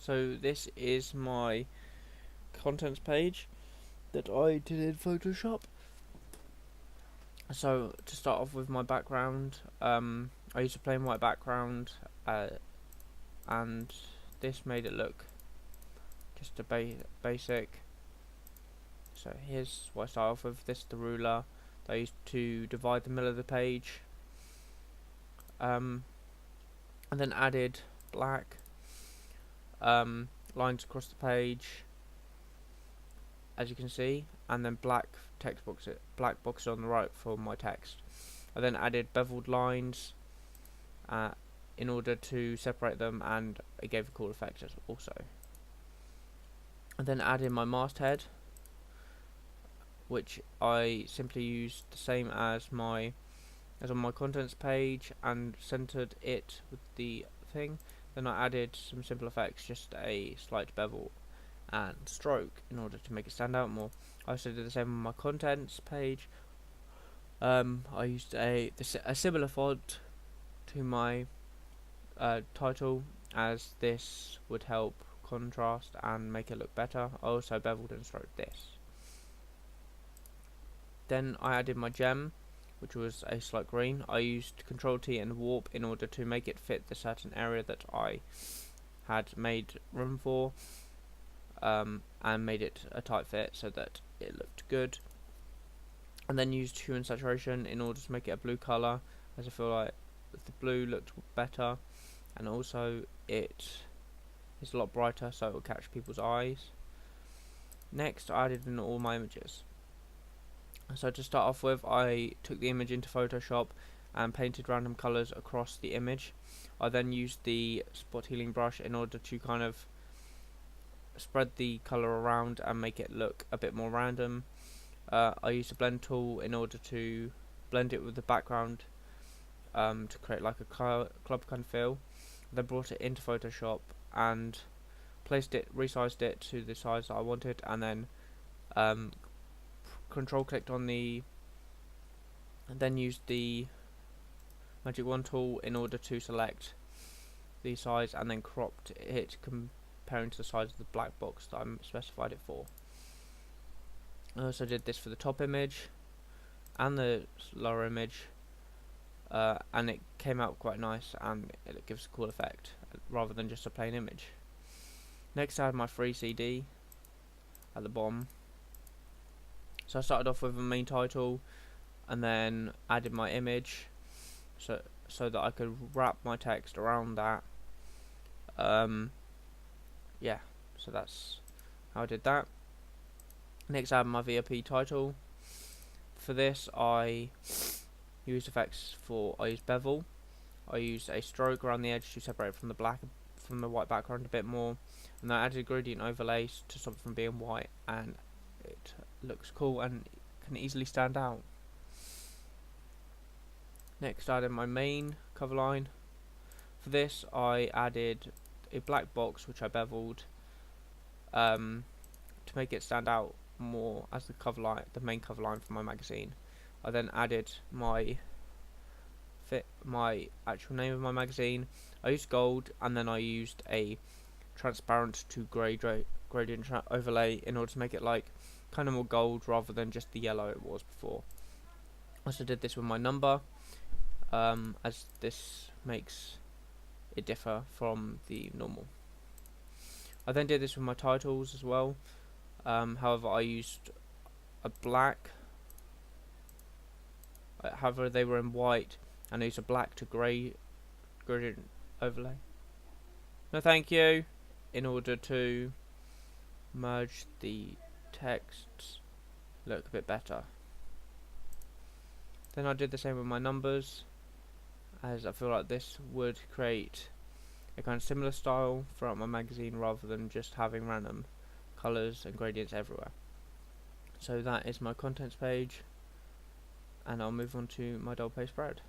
So this is my contents page that I did in Photoshop. So to start off with my background, I used a plain white background, and this made it look just a basic. So here's what I start off with. This is the ruler that I used to divide the middle of the page, and then added black lines across the page, as you can see, and then black black boxes on the right for my text. I then added beveled lines in order to separate them, and it gave a cool effect also. I then added my masthead, which I simply used the same as on my contents page and centered it with the thing. Then I added some simple effects, just a slight bevel and stroke in order to make it stand out more. I also did the same on my contents page. I used a similar font to my title, as this would help contrast and make it look better. I also beveled and stroked this. Then I added my gem, which was a slight green. I used Ctrl T and warp in order to make it fit the certain area that I had made room for, and made it a tight fit so that it looked good. And then used hue and saturation in order to make it a blue colour, as I feel like the blue looked better, and also it is a lot brighter, so it will catch people's eyes. Next, I added in all my images. So to start off with, I took the image into Photoshop and painted random colours across the image. I then used the spot healing brush in order to kind of spread the colour around and make it look a bit more random. I used the blend tool in order to blend it with the background, to create like a club kind of feel. Then brought it into Photoshop and resized it to the size that I wanted, and then control clicked on and then used the magic wand tool in order to select the size, and then cropped it comparing to the size of the black box that I specified it for. I also did this for the top image and the lower image, and it came out quite nice, and it gives a cool effect rather than just a plain image. Next I had my free CD at the bottom. So I started off with a main title and then added my image so that I could wrap my text around that. Yeah, so that's how I did that. Next I had my VIP title. For this I used effects I used bevel. I used a stroke around the edge to separate from the white background a bit more, and I added a gradient overlay to stop it from being white, and it looks cool and can easily stand out. Next I added my main cover line. For this I added a black box which I beveled to make it stand out more as the main cover line for my magazine. I then added my actual name of my magazine. I used gold, and then I used a transparent to grey gradient overlay in order to make it like kind of more gold rather than just the yellow it was before. I also did this with my number, as this makes it differ from the normal. I then did this with my titles as well. However, I used a black. However, they were in white, and I used a black to grey gradient overlay. No, thank you. In order to merge the texts look a bit better. Then I did the same with my numbers, as I feel like this would create a kind of similar style throughout my magazine rather than just having random colours and gradients everywhere. So that is my contents page, and I'll move on to my double page spread.